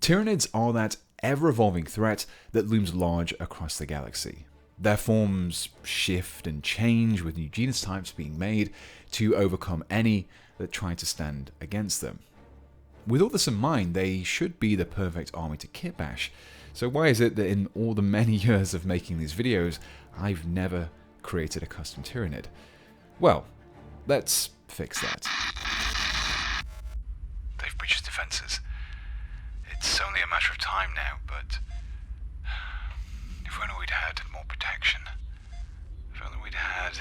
Tyranids are that ever-evolving threat that looms large across the galaxy. Their forms shift and change with new genus types being made to overcome any that try to stand against them. With all this in mind, they should be the perfect army to kitbash. So why is it that in all the many years of making these videos, I've never created a custom Tyranid? Well, let's fix that. They've breached defenses. It's only a matter of time now, but if only we'd had more protection. If only we'd had...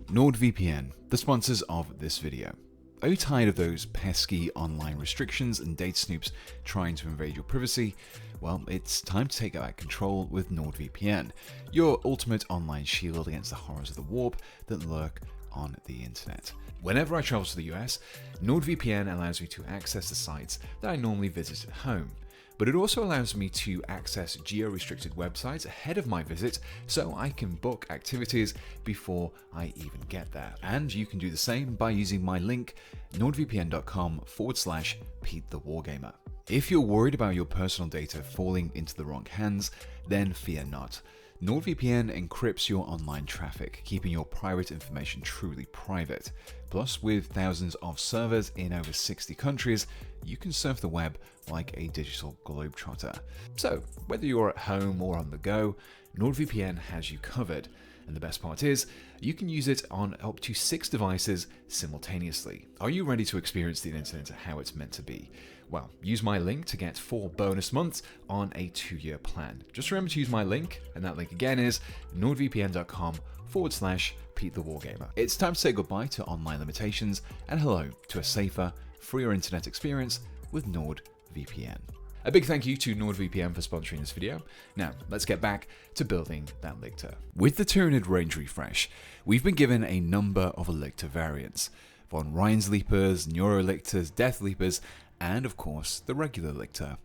NordVPN, the sponsors of this video. Are you tired of those pesky online restrictions and data snoops trying to invade your privacy? Well, it's time to take back control with NordVPN, your ultimate online shield against the horrors of the warp that lurk on the internet. Whenever I travel to the US, NordVPN allows me to access the sites that I normally visit at home. But it also allows me to access geo-restricted websites ahead of my visit so I can book activities before I even get there. And you can do the same by using my link, nordvpn.com/PeteTheWargamer. If you're worried about your personal data falling into the wrong hands, then fear not. NordVPN encrypts your online traffic, keeping your private information truly private. Plus, with thousands of servers in over 60 countries, you can surf the web like a digital globetrotter. So, whether you're at home or on the go, NordVPN has you covered. And the best part is, you can use it on up to 6 devices simultaneously. Are you ready to experience the internet how it's meant to be? Well, use my link to get 4 bonus months on a 2-year plan. Just remember to use my link, and that link again is nordvpn.com/PeteTheWargamer. It's time to say goodbye to online limitations and hello to a safer, freer internet experience with NordVPN. A big thank you to NordVPN for sponsoring this video. Now, let's get back to building that Lictor. With the Tyranid range refresh, we've been given a number of Lictor variants. Von Ryan's Leapers, Neurolictors, Death Leapers, and of course, the regular Lictor.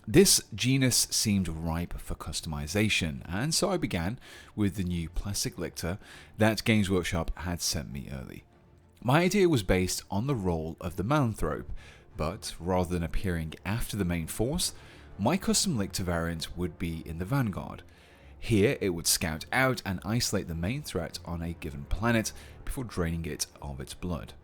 This genus seemed ripe for customization, and so I began with the new plastic Lictor that Games Workshop had sent me early. My idea was based on the role of the Malanthrope, but rather than appearing after the main force, my custom Lictor variant would be in the vanguard. Here it would scout out and isolate the main threat on a given planet before draining it of its blood.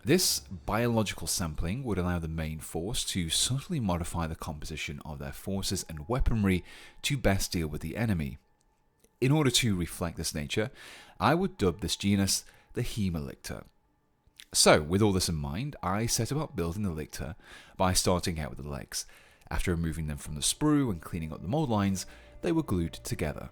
This biological sampling would allow the main force to subtly modify the composition of their forces and weaponry to best deal with the enemy. In order to reflect this nature, I would dub this genus the Haemalictor. So, with all this in mind, I set about building the Lictor by starting out with the legs. After removing them from the sprue and cleaning up the mold lines, they were glued together.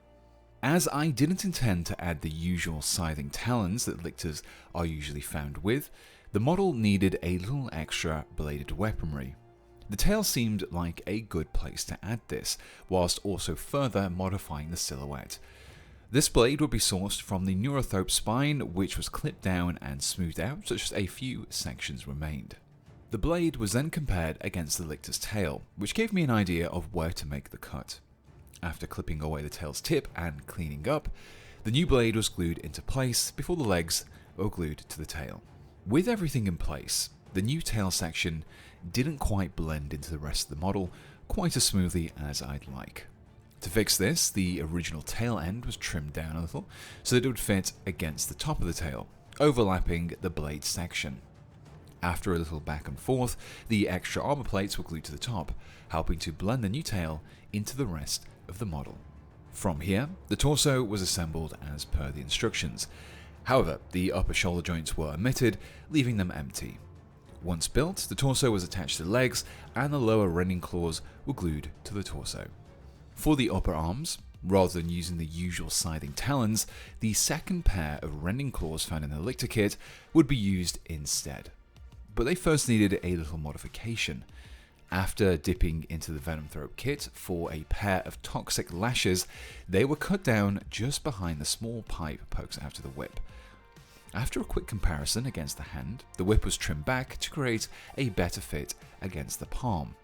As I didn't intend to add the usual scything talons that Lictors are usually found with, the model needed a little extra bladed weaponry. The tail seemed like a good place to add this, whilst also further modifying the silhouette. This blade would be sourced from the Neurothrope spine, which was clipped down and smoothed out, such as a few sections remained. The blade was then compared against the Lictor's tail, which gave me an idea of where to make the cut. After clipping away the tail's tip and cleaning up, the new blade was glued into place before the legs were glued to the tail. With everything in place, the new tail section didn't quite blend into the rest of the model quite as smoothly as I'd like. To fix this, the original tail end was trimmed down a little so that it would fit against the top of the tail, overlapping the blade section. After a little back and forth, the extra armor plates were glued to the top, helping to blend the new tail into the rest of the model. From here, the torso was assembled as per the instructions. However, the upper shoulder joints were omitted, leaving them empty. Once built, the torso was attached to the legs, and the lower rending claws were glued to the torso. For the upper arms, rather than using the usual scything talons, the second pair of rending claws found in the Lictor kit would be used instead. But they first needed a little modification. After dipping into the Venomthrope kit for a pair of toxic lashes, they were cut down just behind the small pipe pokes out of the whip. After a quick comparison against the hand, the whip was trimmed back to create a better fit against the palm.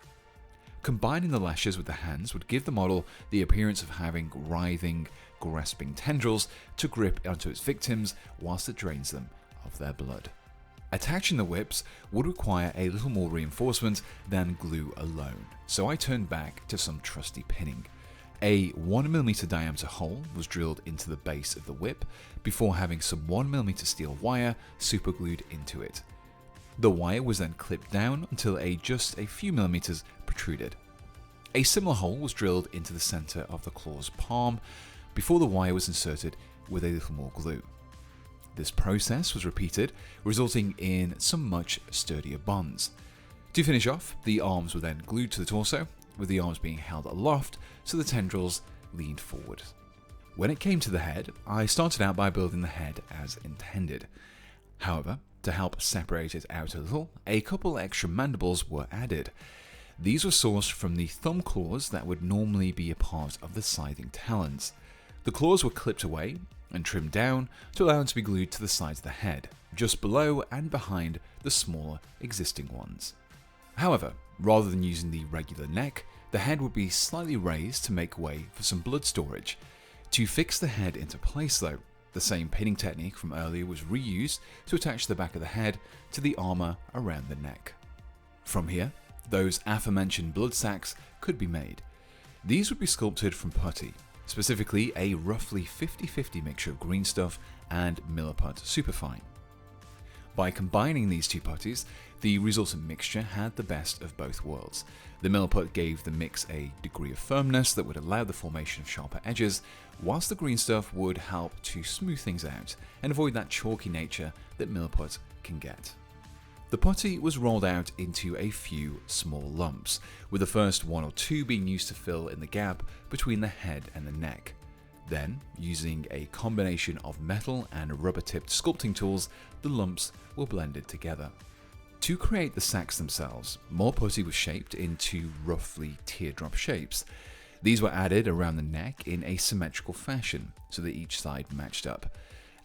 Combining the lashes with the hands would give the model the appearance of having writhing, grasping tendrils to grip onto its victims whilst it drains them of their blood. Attaching the whips would require a little more reinforcement than glue alone, so I turned back to some trusty pinning. A 1mm diameter hole was drilled into the base of the whip before having some 1mm steel wire superglued into it. The wire was then clipped down until just a few millimeters protruded. A similar hole was drilled into the center of the claw's palm before the wire was inserted with a little more glue. This process was repeated, resulting in some much sturdier bonds. To finish off, the arms were then glued to the torso, with the arms being held aloft so the tendrils leaned forward. When it came to the head, I started out by building the head as intended. However, to help separate it out a little, a couple extra mandibles were added. These were sourced from the thumb claws that would normally be a part of the scything talons. The claws were clipped away and trimmed down to allow them to be glued to the sides of the head, just below and behind the smaller existing ones. However, rather than using the regular neck, the head would be slightly raised to make way for some blood storage. To fix the head into place though, the same pinning technique from earlier was reused to attach the back of the head to the armor around the neck. From here, those aforementioned blood sacks could be made. These would be sculpted from putty, specifically a roughly 50-50 mixture of green stuff and milliput superfine. By combining these two putties, the resultant mixture had the best of both worlds. The milliput gave the mix a degree of firmness that would allow the formation of sharper edges, whilst the green stuff would help to smooth things out and avoid that chalky nature that milliput can get. The putty was rolled out into a few small lumps, with the first one or two being used to fill in the gap between the head and the neck. Then, using a combination of metal and rubber-tipped sculpting tools, the lumps were blended together. To create the sacks themselves, more putty was shaped into roughly teardrop shapes. These were added around the neck in a symmetrical fashion, so that each side matched up.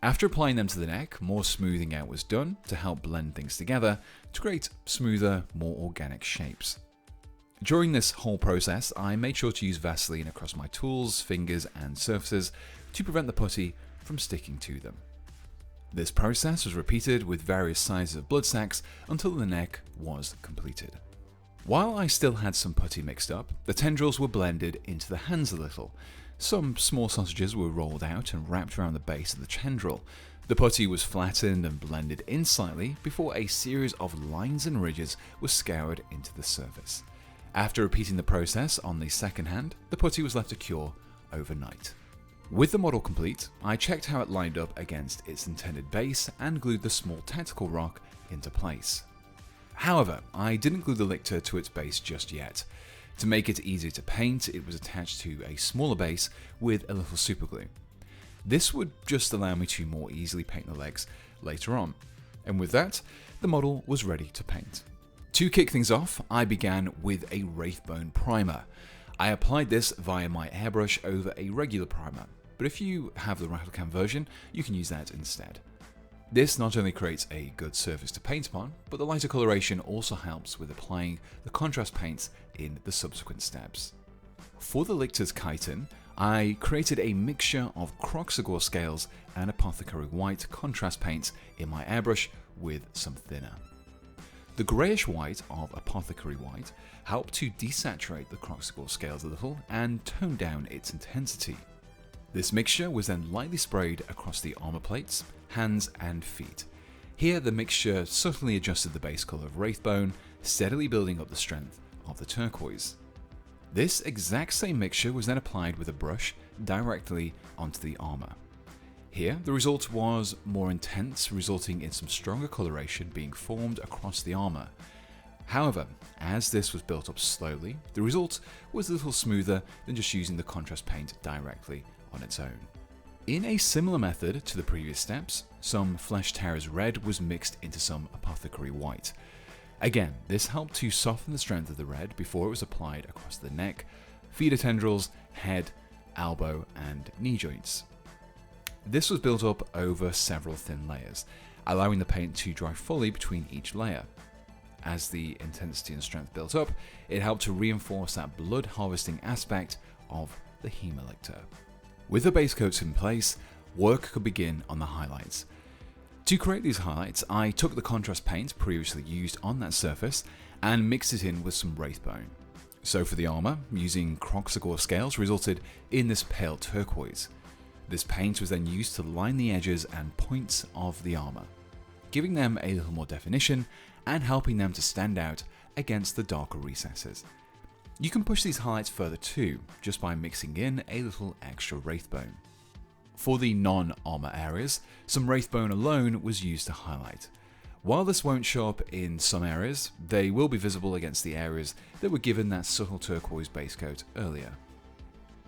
After applying them to the neck, more smoothing out was done to help blend things together to create smoother, more organic shapes. During this whole process, I made sure to use Vaseline across my tools, fingers, and surfaces to prevent the putty from sticking to them. This process was repeated with various sizes of blood sacks until the neck was completed. While I still had some putty mixed up, the tendrils were blended into the hands a little. Some small sausages were rolled out and wrapped around the base of the tendril. The putty was flattened and blended in slightly before a series of lines and ridges were scoured into the surface. After repeating the process on the second hand, the putty was left to cure overnight. With the model complete, I checked how it lined up against its intended base and glued the small tentacle rock into place. However, I didn't glue the Lictor to its base just yet. To make it easier to paint, it was attached to a smaller base with a little superglue. This would just allow me to more easily paint the legs later on, and with that, the model was ready to paint. To kick things off, I began with a Wraithbone primer. I applied this via my airbrush over a regular primer, but if you have the Rattlecam version, you can use that instead. This not only creates a good surface to paint upon, but the lighter coloration also helps with applying the contrast paints in the subsequent steps. For the Lictor's chitin, I created a mixture of Kroxigor Scales and Apothecary White contrast paints in my airbrush with some thinner. The greyish white of Apothecary White helped to desaturate the Kroxigor Scales a little and tone down its intensity. This mixture was then lightly sprayed across the armor plates, hands and feet. Here the mixture subtly adjusted the base colour of Wraithbone, steadily building up the strength of the turquoise. This exact same mixture was then applied with a brush directly onto the armor. Here the result was more intense, resulting in some stronger coloration being formed across the armor. However, as this was built up slowly, the result was a little smoother than just using the contrast paint directly on its own. In a similar method to the previous steps, some Fleshtearers Red was mixed into some Apothecary White. Again, this helped to soften the strength of the red before it was applied across the neck, feeder tendrils, head, elbow, and knee joints. This was built up over several thin layers, allowing the paint to dry fully between each layer. As the intensity and strength built up, it helped to reinforce that blood harvesting aspect of the Haemalictor. With the base coats in place, work could begin on the highlights. To create these highlights, I took the contrast paint previously used on that surface and mixed it in with some Wraithbone. So for the armour, using Kroxigor Scales resulted in this pale turquoise. This paint was then used to line the edges and points of the armour, giving them a little more definition and helping them to stand out against the darker recesses. You can push these highlights further too, just by mixing in a little extra Wraithbone. For the non-armour areas, some Wraithbone alone was used to highlight. While this won't show up in some areas, they will be visible against the areas that were given that subtle turquoise base coat earlier.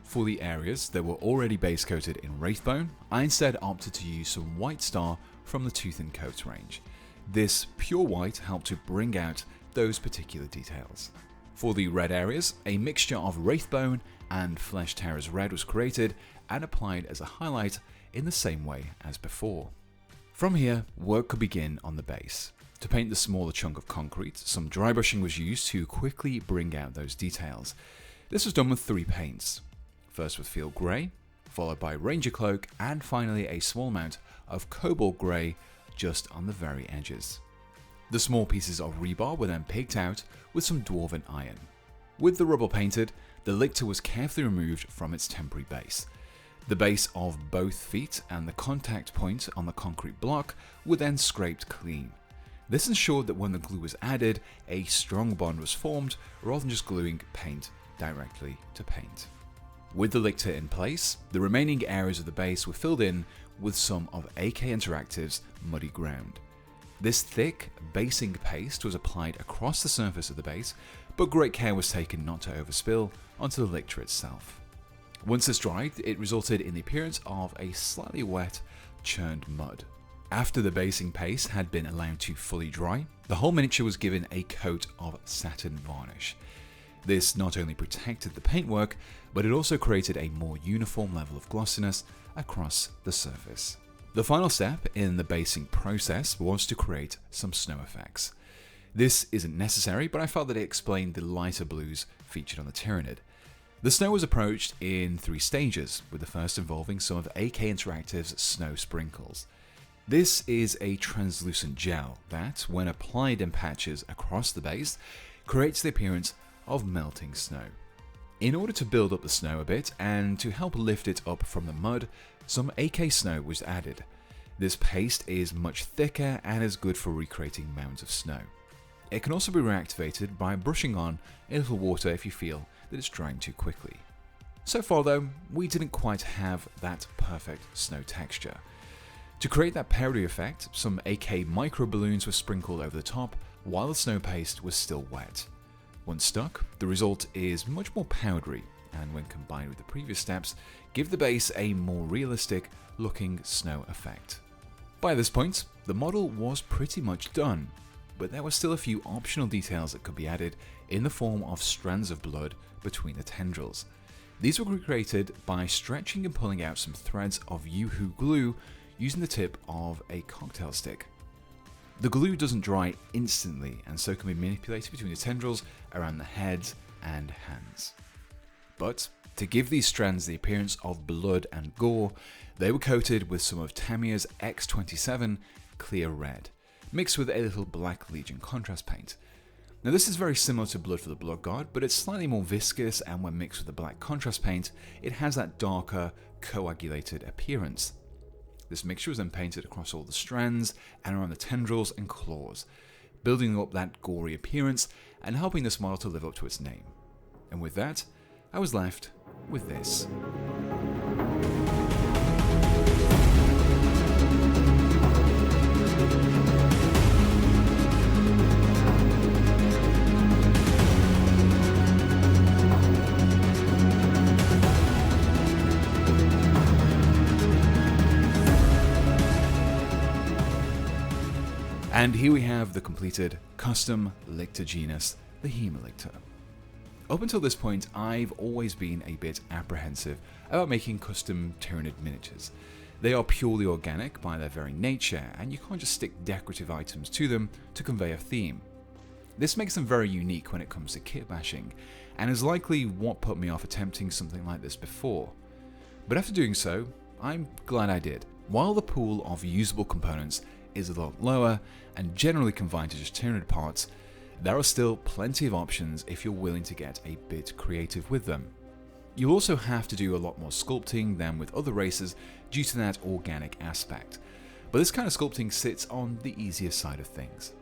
For the areas that were already base coated in Wraithbone, I instead opted to use some White Star from the Tooth and Coat range. This pure white helped to bring out those particular details. For the red areas, a mixture of Wraithbone and Fleshtearers Red was created and applied as a highlight in the same way as before. From here, work could begin on the base. To paint the smaller chunk of concrete, some dry brushing was used to quickly bring out those details. This was done with 3 paints. First with Field Grey, followed by Ranger Cloak, and finally a small amount of Kobold Grey just on the very edges. The small pieces of rebar were then picked out with some Dwarven Iron. With the rubble painted, the Lictor was carefully removed from its temporary base. The base of both feet and the contact point on the concrete block were then scraped clean. This ensured that when the glue was added, a strong bond was formed rather than just gluing paint directly to paint. With the Lictor in place, the remaining areas of the base were filled in with some of AK Interactive's Muddy Ground. This thick, basing paste was applied across the surface of the base, but great care was taken not to overspill onto the Lictor itself. Once this dried, it resulted in the appearance of a slightly wet, churned mud. After the basing paste had been allowed to fully dry, the whole miniature was given a coat of Satin Varnish. This not only protected the paintwork, but it also created a more uniform level of glossiness across the surface. The final step in the basing process was to create some snow effects. This isn't necessary, but I felt that it explained the lighter blues featured on the Tyranid. The snow was approached in 3 stages, with the first involving some of AK Interactive's snow sprinkles. This is a translucent gel that, when applied in patches across the base, creates the appearance of melting snow. In order to build up the snow a bit and to help lift it up from the mud, some AK snow was added. This paste is much thicker and is good for recreating mounds of snow. It can also be reactivated by brushing on a little water if you feel that it's drying too quickly. So far though, we didn't quite have that perfect snow texture. To create that parody effect, some AK micro balloons were sprinkled over the top while the snow paste was still wet. Once stuck, the result is much more powdery, and when combined with the previous steps, give the base a more realistic looking snow effect. By this point, the model was pretty much done, but there were still a few optional details that could be added in the form of strands of blood between the tendrils. These were created by stretching and pulling out some threads of Yoo-hoo glue using the tip of a cocktail stick. The glue doesn't dry instantly and so can be manipulated between the tendrils around the heads and hands. But to give these strands the appearance of blood and gore, they were coated with some of Tamiya's X27 Clear Red, mixed with a little Black Legion contrast paint. Now this is very similar to Blood for the Blood God, but it's slightly more viscous, and when mixed with the black contrast paint, it has that darker, coagulated appearance. This mixture was then painted across all the strands and around the tendrils and claws, building up that gory appearance and helping this model to live up to its name. And with that, I was left with this. And here we have the completed custom Lictor genus, the Haemalictor. Up until this point, I've always been a bit apprehensive about making custom Tyranid miniatures. They are purely organic by their very nature, and you can't just stick decorative items to them to convey a theme. This makes them very unique when it comes to kit bashing, and is likely what put me off attempting something like this before. But after doing so, I'm glad I did. While the pool of usable components is a lot lower and generally confined to just Tyranid parts, there are still plenty of options if you're willing to get a bit creative with them. You'll also have to do a lot more sculpting than with other races due to that organic aspect, but this kind of sculpting sits on the easier side of things.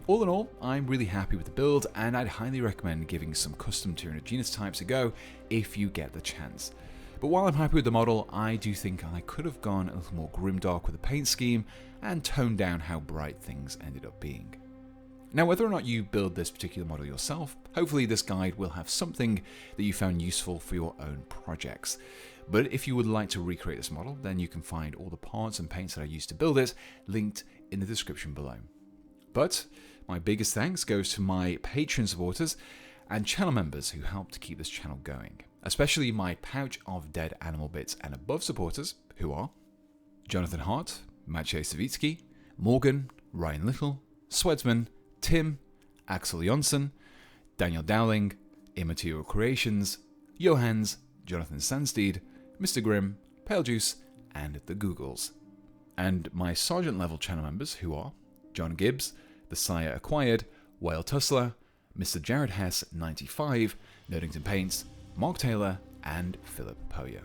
All in all, I'm really happy with the build, and I'd highly recommend giving some custom Tyranid genus types a go if you get the chance. But while I'm happy with the model, I do think I could have gone a little more grimdark with the paint scheme and toned down how bright things ended up being. Now, whether or not you build this particular model yourself, hopefully this guide will have something that you found useful for your own projects. But if you would like to recreate this model, then you can find all the parts and paints that I used to build it linked in the description below. But my biggest thanks goes to my Patreon supporters and channel members who helped to keep this channel going, especially my Pouch of Dead Animal Bits and Above supporters, who are Jonathan Hart, Maciej Savitsky, Morgan, Ryan Little, Swedsman, Tim, Axel Jonsson, Daniel Dowling, Immaterial Creations, Johans, Jonathan Sandsteed, Mr. Grimm, Pale Juice, and the Googles. And my Sergeant level channel members, who are John Gibbs, The Sire Acquired, Whale Tussler, Mr. Jared Hess 95, Nerdington Paints, Mark Taylor, and Philip Poyer.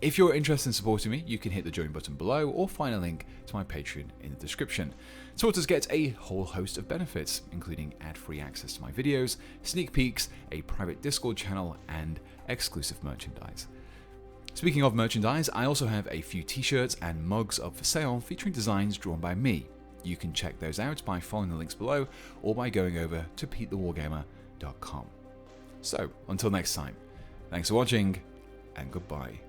If you're interested in supporting me, you can hit the join button below or find a link to my Patreon in the description. Supporters get a whole host of benefits, including ad-free access to my videos, sneak peeks, a private Discord channel, and exclusive merchandise. Speaking of merchandise, I also have a few t-shirts and mugs up for sale featuring designs drawn by me. You can check those out by following the links below or by going over to petethewargamer.com. So, until next time, thanks for watching and goodbye.